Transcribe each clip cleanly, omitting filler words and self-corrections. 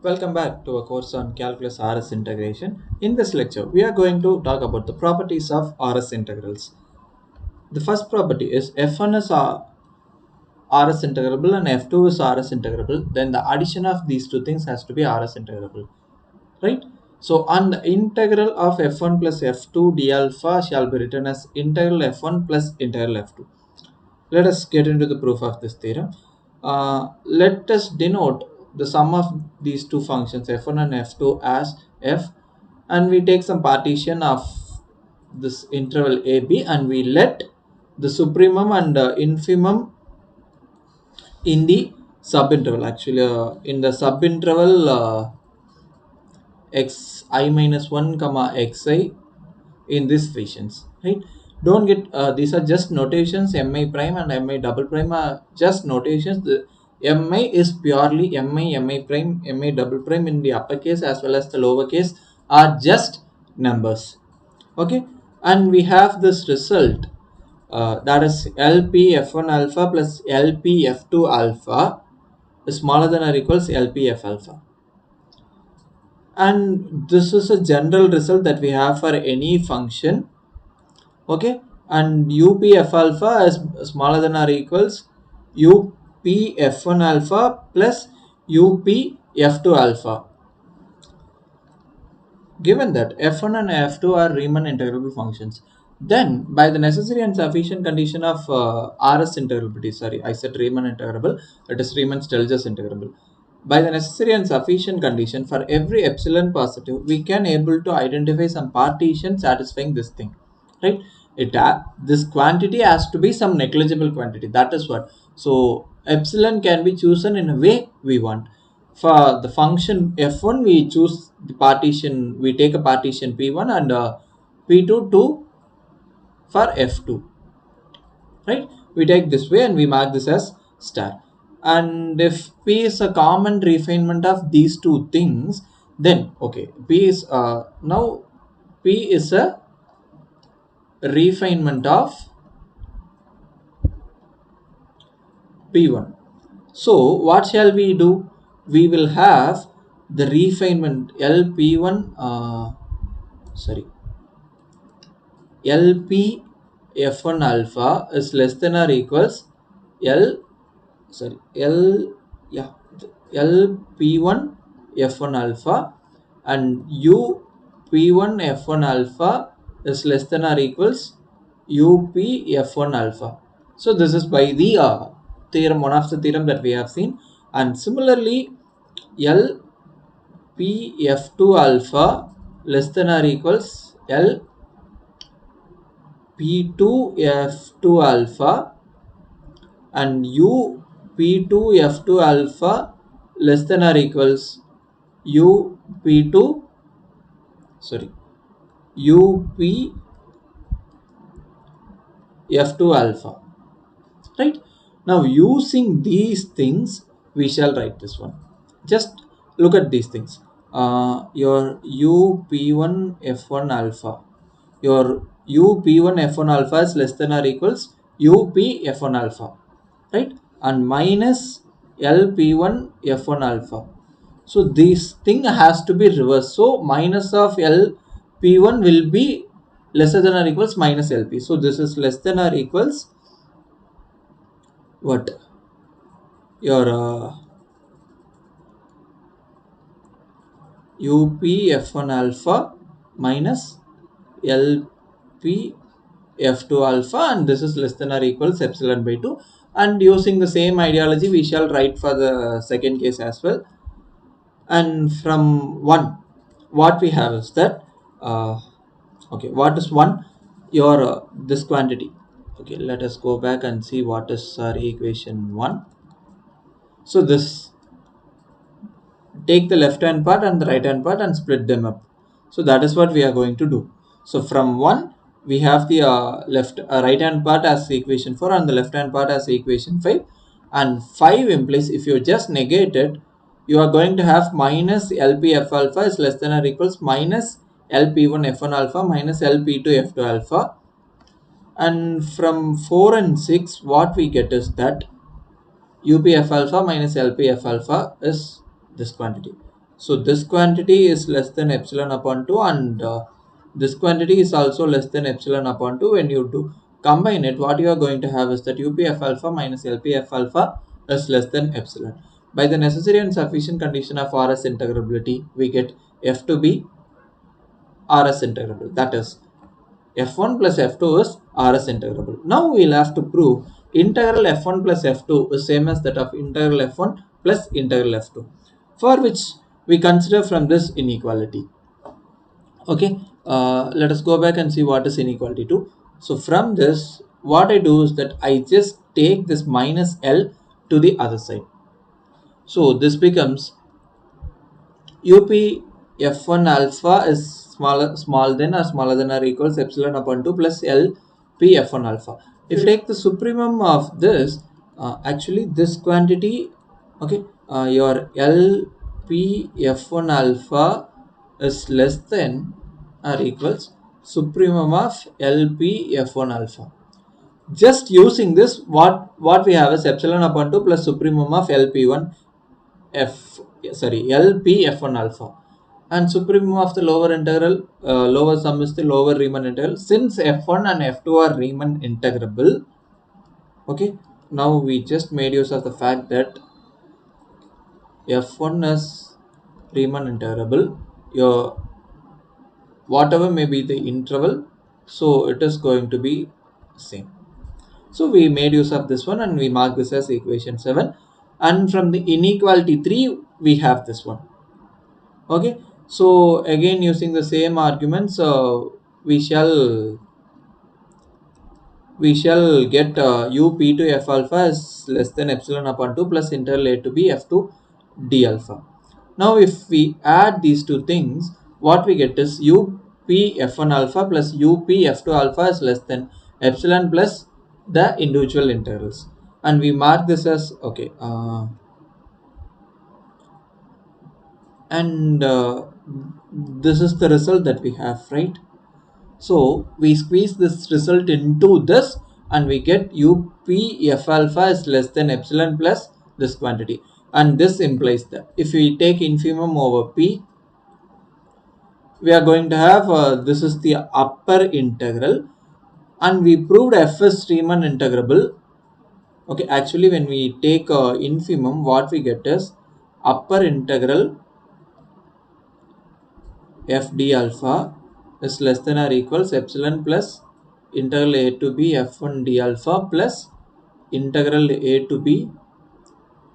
Welcome back to a course on calculus RS integration. In this lecture, we are going to talk about the properties of RS integrals. The first property is F1 is RS integrable and F2 is RS integrable. Then the addition of these two things has to be RS integrable, right? So, on the integral of F1 plus F2 d alpha shall be written as integral F1 plus integral F2. Let us get into the proof of this theorem. Let us denote the sum of these two functions f1 and f2 as f, and we take some partition of this interval ab, and we let the supremum and infimum in the subinterval. Actually, in the subinterval x I minus 1 comma xi in this equations, right? Don't get these are just notations. Mi prime and mi double prime are just notations. The mi is purely mi prime, mi double prime in the uppercase as well as the lowercase are just numbers, okay? And we have this result, that is lp f1 alpha plus lp f2 alpha is smaller than or equals lp f alpha, and this is a general result that we have for any function, okay? And upf alpha is smaller than or equals upf1 alpha plus upf2 alpha. Given that f1 and f2 are Riemann integrable functions, then by the necessary and sufficient condition of RS integrability, sorry, I said Riemann integrable, it is Riemann-Stieltjes integrable. By the necessary and sufficient condition, for every epsilon positive, we can able to identify some partition satisfying this thing, right? This quantity has to be some negligible quantity. That is what. So epsilon can be chosen in a way we want. For the function f1, we choose the partition. We take a partition p1 and p2 to for f2, right? We take this way and we mark this as star. And if p is a common refinement of these two things, then okay, p is now p is a refinement of p1. So what shall we do? We will have the refinement lp1, sorry, lp f1 alpha is less than or equals l, sorry, l, yeah, lp1 f1 alpha, and u p1 f1 alpha is less than or equals up f1 alpha. So this is by the theorem, one of the theorem that we have seen. And similarly, l p f2 alpha less than or equals l p2 f2 alpha, and u p2 f2 alpha less than or equals u p2, sorry, up f2 alpha, right? Now using these things we shall write this one. Just look at these things. Your u p1 f1 alpha, your u p1 f1 alpha is less than or equals up f1 alpha, right? And minus lp1 f1 alpha. So this thing has to be reversed. So minus of lp1 will be lesser than or equals minus lp. So this is less than or equals what? Your up f1 alpha minus lp f2 alpha, and this is less than or equals epsilon by 2. And using the same ideology we shall write for the second case as well. And from 1, what we have is that okay, what is 1? Your this quantity. Okay, let us go back and see what is our equation 1. So this, take the left hand part and the right hand part and split them up. So that is what we are going to do. So from 1 we have the right hand part as equation 4 and the left hand part as equation 5, and 5 implies if you just negate it, you are going to have minus lp f alpha is less than or equals minus lp1 f1 alpha minus lp2 f2 alpha. And from 4 and 6 what we get is that upf alpha minus lpf alpha is this quantity. So this quantity is less than epsilon upon 2, and this quantity is also less than epsilon upon 2. When you do combine it, what you are going to have is that UPF alpha minus LPF alpha is less than epsilon. By the necessary and sufficient condition of RS integrability, we get F to be RS integrable. That is, f1 plus f2 is RS integrable. Now we'll have to prove integral f1 plus f2 is same as that of integral f1 plus integral f2, for which we consider from this inequality. Okay, let us go back and see what is inequality 2. So from this, what I do is that I just take this minus L to the other side. So this becomes UP f1 alpha is smaller than or smaller than or equals epsilon upon 2 plus L p f1 alpha. If you take the supremum of this, actually this quantity, okay, your L p f1 alpha is less than or equals supremum of L p f1 alpha. Just using this, what we have is epsilon upon 2 plus supremum of LP1 LP f1 alpha, and supremum of the lower integral, lower sum is the lower Riemann integral. Since f1 and f2 are Riemann integrable, okay, now we just made use of the fact that f1 is Riemann integrable, your whatever may be the interval, so it is going to be same. So we made use of this one and we mark this as equation 7, and from the inequality 3 we have this one. Okay, so again using the same arguments, we shall get u p to f alpha is less than epsilon upon 2 plus integral a to b f2 d alpha. Now if we add these two things, what we get is u p f1 alpha plus u p f2 alpha is less than epsilon plus the individual integrals, and we mark this as okay, and this is the result that we have, right? So we squeeze this result into this and we get UP f alpha is less than epsilon plus this quantity, and this implies that if we take infimum over P, we are going to have this is the upper integral, and we proved f is Riemann integrable. Okay, actually when we take infimum, what we get is upper integral f d alpha is less than or equals epsilon plus integral a to b f1 d alpha plus integral a to b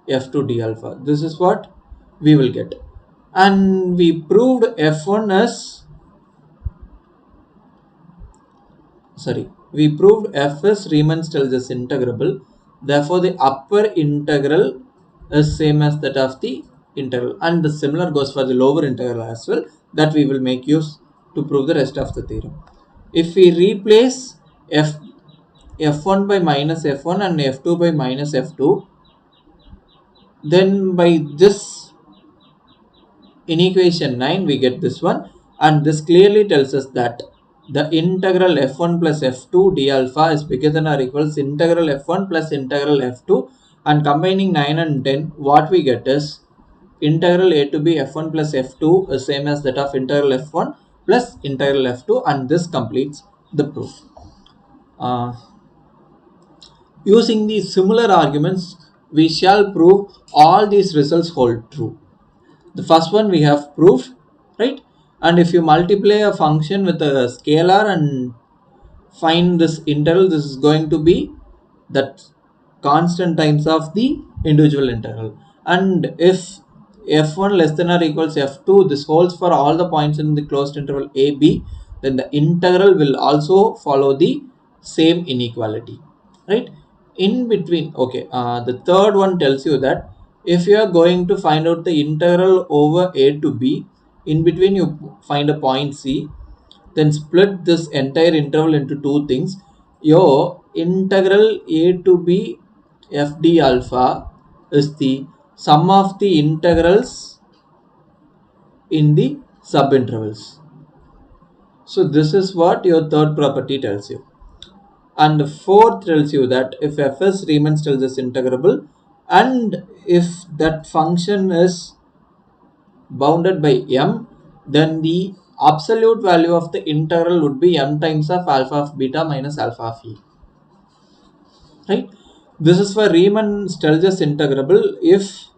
f2 d alpha. This is what we will get, and we proved f1 as we proved f is Riemann-Stieltjes integrable. Therefore the upper integral is same as that of the integral, and the similar goes for the lower integral as well, that we will make use to prove the rest of the theorem. If we replace f1 by minus f1 and f2 by minus f2, then by this in equation 9 we get this one, and this clearly tells us that the integral f1 plus f2 d alpha is bigger than or equals integral f1 plus integral f2, and combining 9 and 10, what we get is integral a to b f1 plus f2 is same as that of integral f1 plus integral f2, and this completes the proof. Using these similar arguments, we shall prove all these results hold true. The first one we have proved, right? And if you multiply a function with a scalar and find this interval, this is going to be that constant times of the individual integral. And if f1 less than or equals f2, this holds for all the points in the closed interval a b, then the integral will also follow the same inequality, right? In between, okay, the third one tells you that if you are going to find out the integral over a to b, in between you find a point c, then split this entire interval into two things. Your integral a to b f d alpha is the sum of the integrals in the subintervals. So this is what your third property tells you. And the fourth tells you that if f is Riemann-Stieltjes integrable, and if that function is bounded by m, then the absolute value of the integral would be m times of alpha of beta minus alpha of e. Right? This is for Riemann-Stieltjes integrable if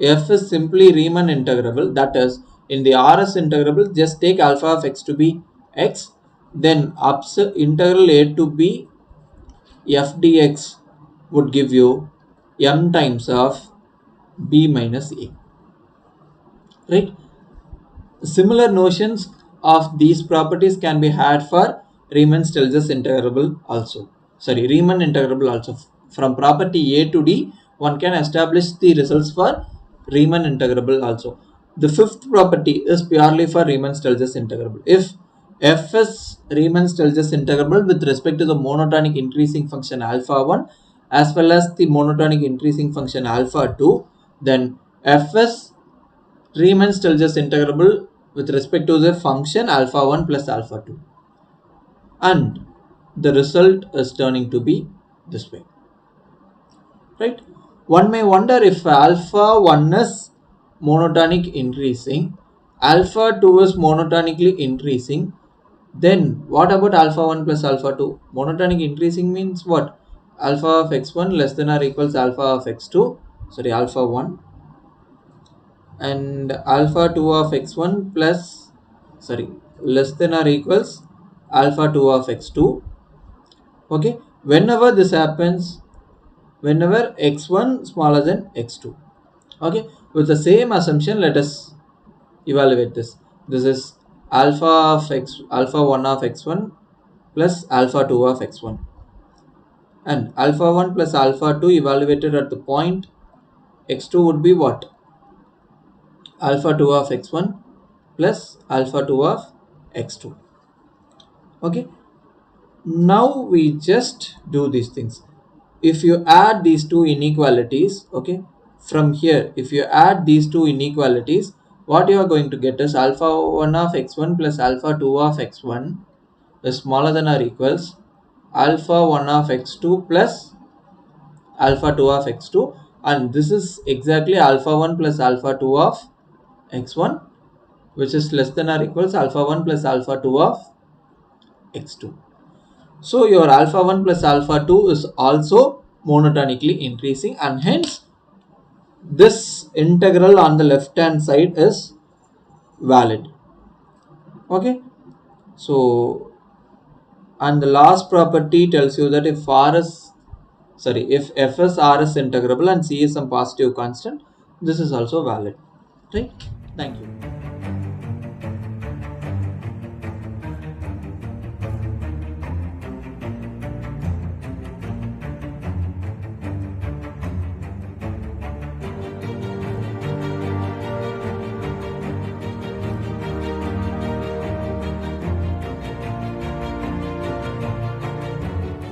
f is simply Riemann integrable, that is, in the RS integrable, just take alpha of x to be x, then integral a to b f dx would give you m times of b minus a. Right? Similar notions of these properties can be had for Riemann-Stieltjes integrable also. Riemann integrable also. From property A to D, one can establish the results for Riemann integrable also. The fifth property is purely for Riemann-Stieltjes integrable. If f is Riemann-Stieltjes integrable with respect to the monotonic increasing function alpha 1 as well as the monotonic increasing function alpha 2, then f is Riemann-Stieltjes integrable with respect to the function alpha 1 plus alpha 2, and the result is turning to be this way. Right? One may wonder if alpha 1 is monotonic increasing, alpha 2 is monotonically increasing, then what about alpha 1 plus alpha 2? Monotonic increasing means what? Alpha of x1 less than or equals alpha of x2, alpha 1, and alpha 2 of x1 plus less than or equals alpha 2 of x2. Okay, whenever this happens, whenever x1 smaller than x2. Okay, with the same assumption, let us evaluate this. This is alpha 1 of x1 plus alpha 2 of x1, and alpha 1 plus alpha 2 evaluated at the point x2 would be what? Alpha 2 of x1 plus alpha 2 of x2. Okay, now we just do these things. If you add these two inequalities, okay, from here, if you add these two inequalities, what you are going to get is alpha 1 of x1 plus alpha 2 of x1 is smaller than or equals alpha 1 of x2 plus alpha 2 of x2, and this is exactly alpha 1 plus alpha 2 of x1, which is less than or equals alpha 1 plus alpha 2 of x2. So your alpha 1 plus alpha 2 is also monotonically increasing, and hence this integral on the left hand side is valid. Okay, so and the last property tells you that if if f is r is integrable and c is some positive constant, this is also valid. Right? Thank you.